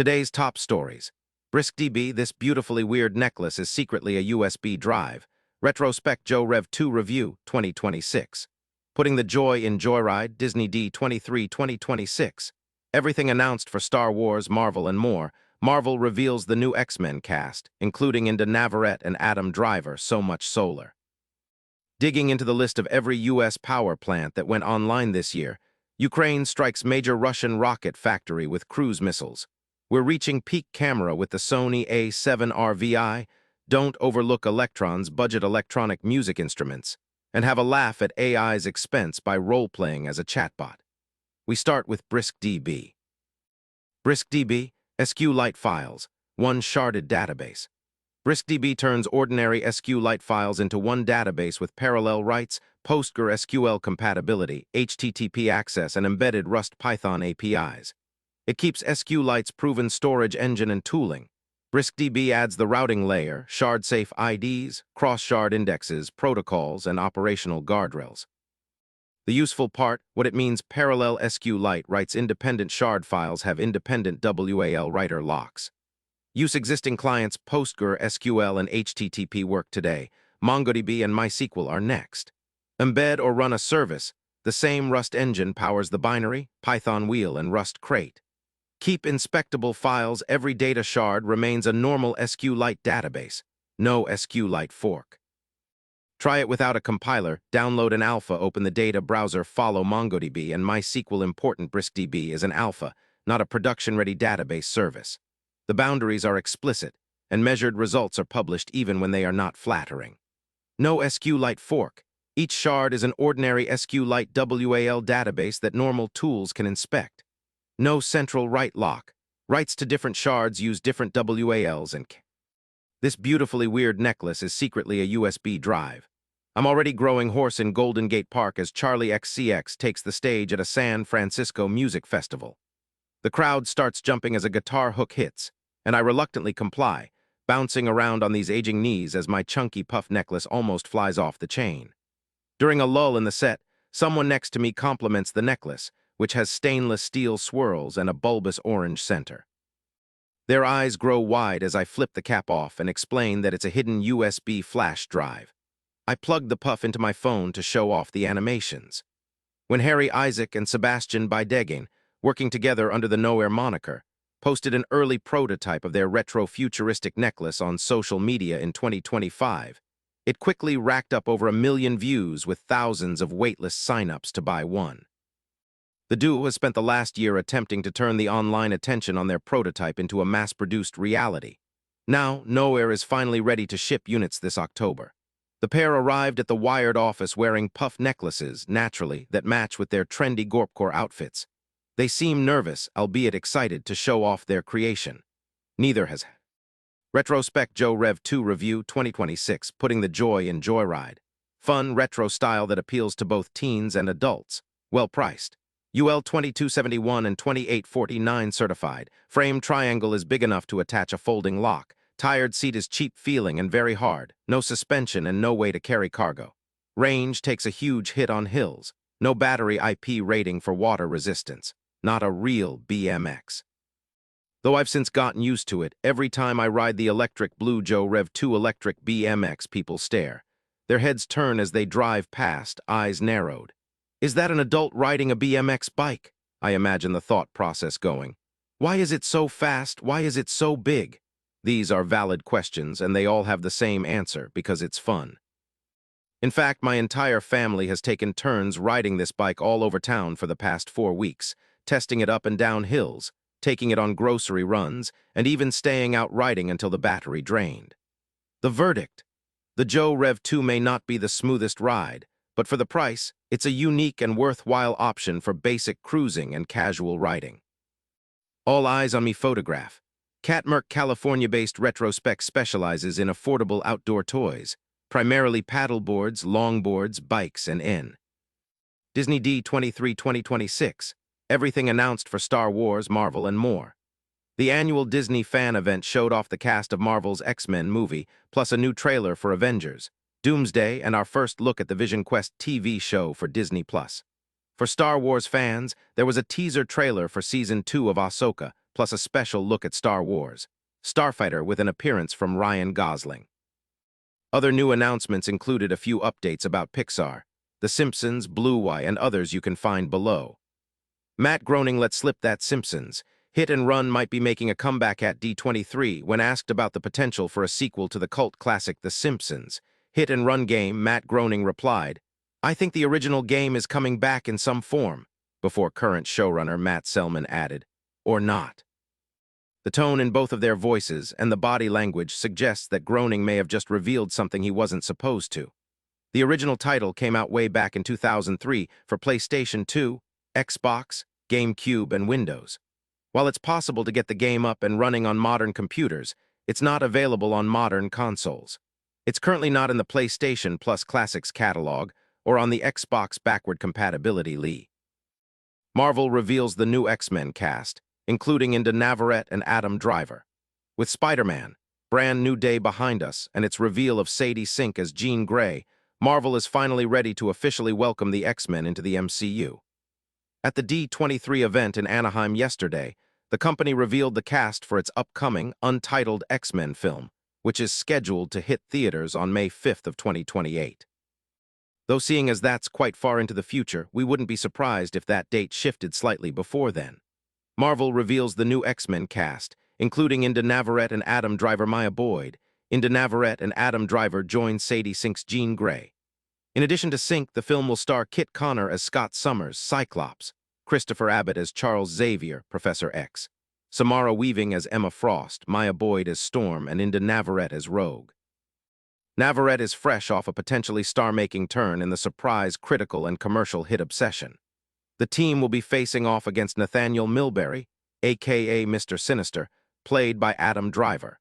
Today's top stories. BriskDB, this beautifully weird necklace is secretly a USB drive. Retrospec Joyride 2 Review 2026. Putting the joy in Joyride, Disney D23 2026. Everything announced for Star Wars, Marvel, and more. Marvel reveals the new X-Men cast, including Inde Navarrette and Adam Driver, so much solar. Digging into the list of every U.S. power plant that went online this year, Ukraine strikes major Russian rocket factory with cruise missiles. We're reaching peak camera with the Sony A7R VI. Don't overlook Elektron's budget electronic music instruments, and have a laugh at AI's expense by role-playing as a chatbot. We start with BriskDB. BriskDB, SQLite files, one sharded database. BriskDB turns ordinary SQLite files into one database with parallel writes, PostgreSQL compatibility, HTTP access, and embedded Rust Python APIs. It keeps SQLite's proven storage engine and tooling. BriskDB adds the routing layer, shard-safe IDs, cross-shard indexes, protocols, and operational guardrails. The useful part, what it means parallel SQLite writes independent shard files have independent WAL writer locks. Use existing clients PostgreSQL and HTTP work today. MongoDB and MySQL are next. Embed or run a service. The same Rust engine powers the binary, Python wheel, and Rust crate. Keep inspectable files. Every data shard remains a normal SQLite database. No SQLite fork. Try it without a compiler. Download an alpha, open the data browser, follow MongoDB and MySQL. Important: BriskDB is an alpha, not a production-ready database service. The boundaries are explicit, and measured results are published even when they are not flattering. No SQLite fork. Each shard is an ordinary SQLite WAL database that normal tools can inspect. No central write lock. Writes to different shards use different WALs and This beautifully weird necklace is secretly a USB drive. I'm already growing hoarse in Golden Gate Park as Charlie XCX takes the stage at a San Francisco music festival. The crowd starts jumping as a guitar hook hits, and I reluctantly comply, bouncing around on these aging knees as my chunky puff necklace almost flies off the chain. During a lull in the set, someone next to me compliments the necklace, which has stainless steel swirls and a bulbous orange center. Their eyes grow wide as I flip the cap off and explain that it's a hidden USB flash drive. I plug the puff into my phone to show off the animations. When Harry Isaac and Sebastian Bidegin, working together under the Nowhere moniker, posted an early prototype of their retro-futuristic necklace on social media in 2025, it quickly racked up over 1 million views with thousands of waitlist signups to buy one. The duo has spent the last year attempting to turn the online attention on their prototype into a mass-produced reality. Now, Nowhere is finally ready to ship units this October. The pair arrived at the Wired office wearing puff necklaces, naturally, that match with their trendy Gorpcore outfits. They seem nervous, albeit excited, to show off their creation. Neither has Retrospec Joyride 2 Review 2026, putting the joy in Joyride. Fun, retro style that appeals to both teens and adults. Well priced. UL 2271 and 2849 certified. Frame triangle is big enough to attach a folding lock. Tired seat is cheap feeling and very hard. No suspension and no way to carry cargo. Range takes a huge hit on hills. No battery IP rating for water resistance. Not a real BMX. Though I've since gotten used to it, every time I ride the electric blue Joyride 2 electric BMX, people stare. Their heads turn as they drive past, eyes narrowed. Is that an adult riding a BMX bike? I imagine the thought process going. Why is it so fast? Why is it so big? These are valid questions, and they all have the same answer, because it's fun. In fact, my entire family has taken turns riding this bike all over town for the past 4 weeks, testing it up and down hills, taking it on grocery runs, and even staying out riding until the battery drained. The verdict: the Joyride 2 may not be the smoothest ride, but for the price, it's a unique and worthwhile option for basic cruising and casual riding. All eyes on me photograph. Catmurk, California-based Retrospec specializes in affordable outdoor toys, primarily paddleboards, longboards, bikes, and in. Disney D23 2026. Everything announced for Star Wars, Marvel, and more. The annual Disney fan event showed off the cast of Marvel's X-Men movie, plus a new trailer for Avengers, Doomsday, and our first look at the Vision Quest TV show for Disney+. For Star Wars fans, there was a teaser trailer for Season 2 of Ahsoka, plus a special look at Star Wars. Starfighter with an appearance from Ryan Gosling. Other new announcements included a few updates about Pixar, The Simpsons, Blue Eye, and others you can find below. Matt Groening let slip that Simpsons Hit and Run might be making a comeback at D23 when asked about the potential for a sequel to the cult classic The Simpsons Hit and Run game. Matt Groening replied, "I think the original game is coming back in some form," before current showrunner Matt Selman added, "or not." The tone in both of their voices and the body language suggests that Groening may have just revealed something he wasn't supposed to. The original title came out way back in 2003 for PlayStation 2, Xbox, GameCube, and Windows. While it's possible to get the game up and running on modern computers, it's not available on modern consoles. It's currently not in the PlayStation Plus Classics catalog or on the Xbox backward compatibility Li. Marvel reveals the new X-Men cast, including Inde Navarrette and Adam Driver. With Spider-Man, brand new day behind us, and its reveal of Sadie Sink as Jean Grey, Marvel is finally ready to officially welcome the X-Men into the MCU. At the D23 event in Anaheim yesterday, the company revealed the cast for its upcoming, untitled X-Men film, which is scheduled to hit theaters on May 5th of 2028. Though seeing as that's quite far into the future, we wouldn't be surprised if that date shifted slightly before then. Marvel reveals the new X-Men cast, including Inde Navarrette and Adam Driver. Maya Boyd, Inde Navarrette and Adam Driver join Sadie Sink's Jean Grey. In addition to Sink, the film will star Kit Connor as Scott Summers, Cyclops, Christopher Abbott as Charles Xavier, Professor X, Samara Weaving as Emma Frost, Maya Boyd as Storm, and Inde Navarrette as Rogue. Navarrette is fresh off a potentially star-making turn in the surprise, critical, and commercial hit Obsession. The team will be facing off against Nathaniel Milbury, a.k.a. Mr. Sinister, played by Adam Driver.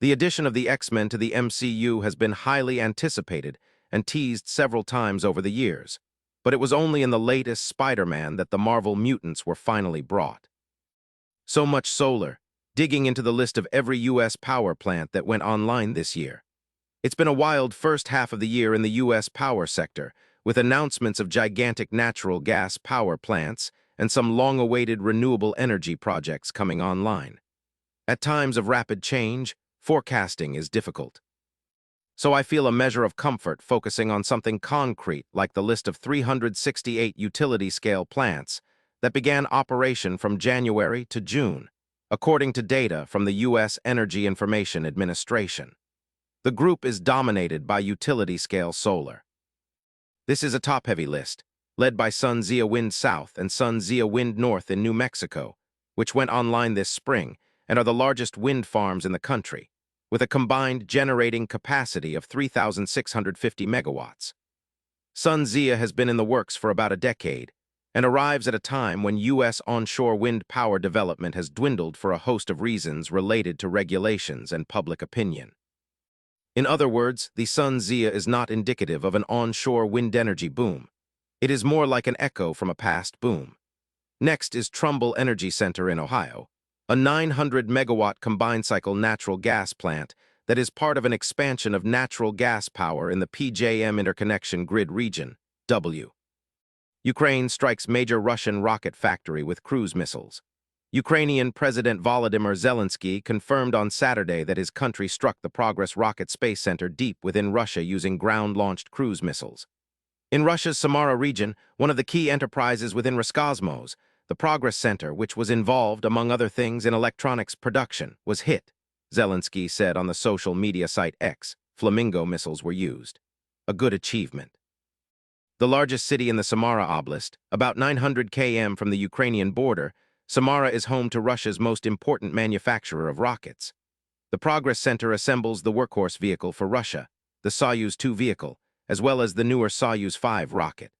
The addition of the X-Men to the MCU has been highly anticipated and teased several times over the years, but it was only in the latest Spider-Man that the Marvel mutants were finally brought. So much solar, digging into the list of every U.S. power plant that went online this year. It's been a wild first half of the year in the U.S. power sector, with announcements of gigantic natural gas power plants and some long-awaited renewable energy projects coming online. At times of rapid change, forecasting is difficult. So I feel a measure of comfort focusing on something concrete like the list of 368 utility-scale plants that began operation from January to June, according to data from the U.S. Energy Information Administration. The group is dominated by utility-scale solar. This is a top-heavy list, led by SunZia Wind South and SunZia Wind North in New Mexico, which went online this spring and are the largest wind farms in the country, with a combined generating capacity of 3,650 megawatts. SunZia has been in the works for about a decade and arrives at a time when U.S. onshore wind power development has dwindled for a host of reasons related to regulations and public opinion. In other words, the SunZia is not indicative of an onshore wind energy boom. It is more like an echo from a past boom. Next is Trumbull Energy Center in Ohio, a 900-megawatt combined-cycle natural gas plant that is part of an expansion of natural gas power in the PJM Interconnection Grid region, W. Ukraine strikes major Russian rocket factory with cruise missiles. Ukrainian President Volodymyr Zelensky confirmed on Saturday that his country struck the Progress Rocket Space Center deep within Russia using ground-launched cruise missiles. In Russia's Samara region, one of the key enterprises within Roscosmos, the Progress Center, which was involved, among other things, in electronics production, was hit, Zelensky said on the social media site X. Flamingo missiles were used. A good achievement. The largest city in the Samara Oblast, about 900 km from the Ukrainian border, Samara is home to Russia's most important manufacturer of rockets. The Progress Center assembles the workhorse vehicle for Russia, the Soyuz 2 vehicle, as well as the newer Soyuz 5 rocket.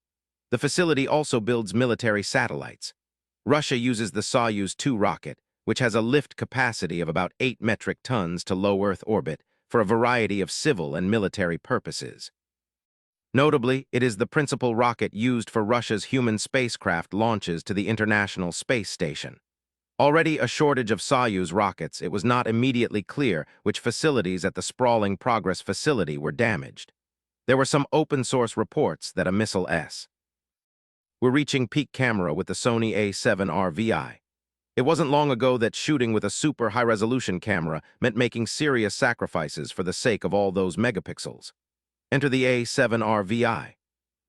The facility also builds military satellites. Russia uses the Soyuz 2 rocket, which has a lift capacity of about 8 metric tons to low Earth orbit, for a variety of civil and military purposes. Notably, it is the principal rocket used for Russia's human spacecraft launches to the International Space Station. Already a shortage of Soyuz rockets, it was not immediately clear which facilities at the sprawling Progress facility were damaged. There were some open-source reports that a missile S. We're reaching peak camera with the Sony A7R VI. It wasn't long ago that shooting with a super high-resolution camera meant making serious sacrifices for the sake of all those megapixels. Enter the A7R VI.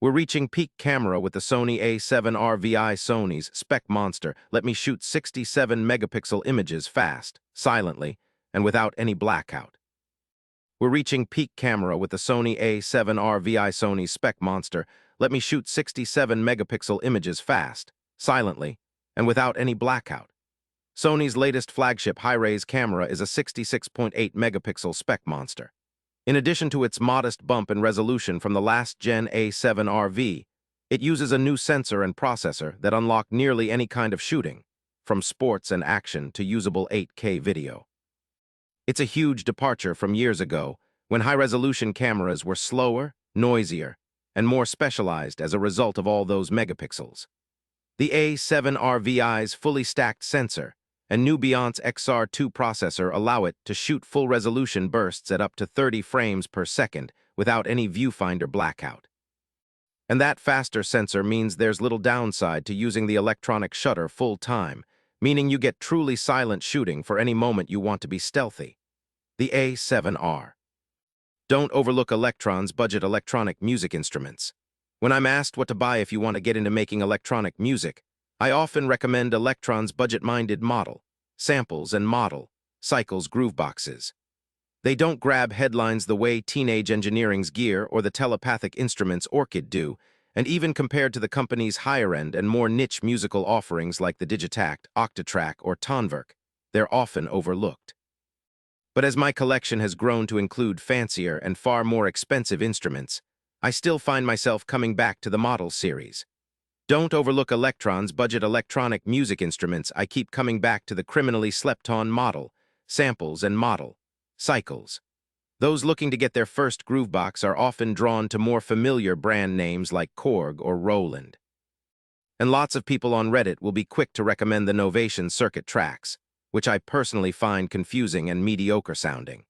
We're reaching peak camera with the Sony A7R VI. Sony's spec monster let me shoot 67 megapixel images fast, silently, and without any blackout. We're reaching peak camera with the Sony A7R VI. Sony's spec monster let me shoot 67 megapixel images fast, silently, and without any blackout. Sony's latest flagship high-res camera is a 66.8 megapixel spec monster. In addition to its modest bump in resolution from the last-gen A7R VI, it uses a new sensor and processor that unlock nearly any kind of shooting, from sports and action to usable 8K video. It's a huge departure from years ago, when high-resolution cameras were slower, noisier, and more specialized as a result of all those megapixels. The A7R VI's fully stacked sensor and Nubion's XR2 processor allow it to shoot full-resolution bursts at up to 30 frames per second without any viewfinder blackout. And that faster sensor means there's little downside to using the electronic shutter full-time, meaning you get truly silent shooting for any moment you want to be stealthy. The A7R. Don't overlook Elektron's budget electronic music instruments. When I'm asked what to buy if you want to get into making electronic music, I often recommend Elektron's budget-minded model, samples and model, cycles grooveboxes. They don't grab headlines the way Teenage Engineering's Gear or the telepathic instruments Orchid do, and even compared to the company's higher-end and more niche musical offerings like the Digitact, Octatrack, or Tonwerk, they're often overlooked. But as my collection has grown to include fancier and far more expensive instruments, I still find myself coming back to the model series. Don't overlook Elektron's budget electronic music instruments. I keep coming back to the criminally slept-on model, samples and model, cycles. Those looking to get their first groovebox are often drawn to more familiar brand names like Korg or Roland. And lots of people on Reddit will be quick to recommend the Novation circuit tracks, which I personally find confusing and mediocre sounding.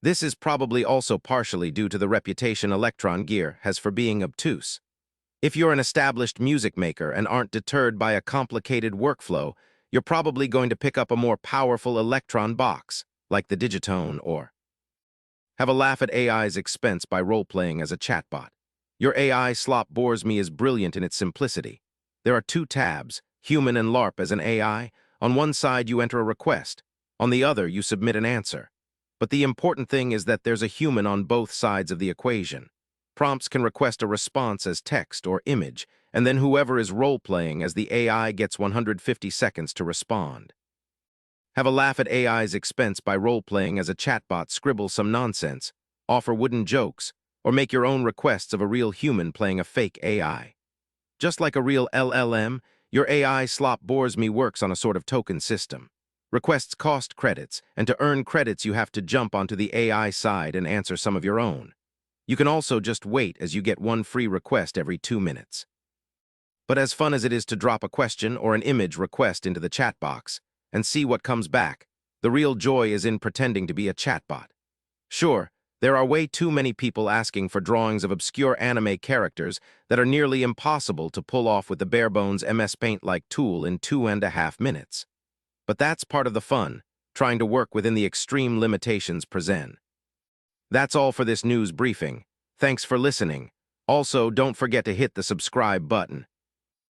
This is probably also partially due to the reputation Elektron gear has for being obtuse. If you're an established music maker and aren't deterred by a complicated workflow, you're probably going to pick up a more powerful Elektron box, like the Digitone, or have a laugh at AI's expense by role-playing as a chatbot. Your AI slop bores me as brilliant in its simplicity. There are two tabs, Human and LARP as an AI. On one side, you enter a request. On the other, you submit an answer. But the important thing is that there's a human on both sides of the equation. Prompts can request a response as text or image, and then whoever is role-playing as the AI gets 150 seconds to respond. Have a laugh at AI's expense by role-playing as a chatbot, scribble some nonsense, offer wooden jokes, or make your own requests of a real human playing a fake AI. Just like a real LLM, your AI slop bores me works on a sort of token system. Requests cost credits, and to earn credits you have to jump onto the AI side and answer some of your own. You can also just wait as you get one free request every 2 minutes. But as fun as it is to drop a question or an image request into the chat box and see what comes back, the real joy is in pretending to be a chatbot. Sure, there are way too many people asking for drawings of obscure anime characters that are nearly impossible to pull off with the bare-bones MS Paint-like tool in 2.5 minutes. But that's part of the fun, trying to work within the extreme limitations present. That's all for this news briefing. Thanks for listening. Also, don't forget to hit the subscribe button.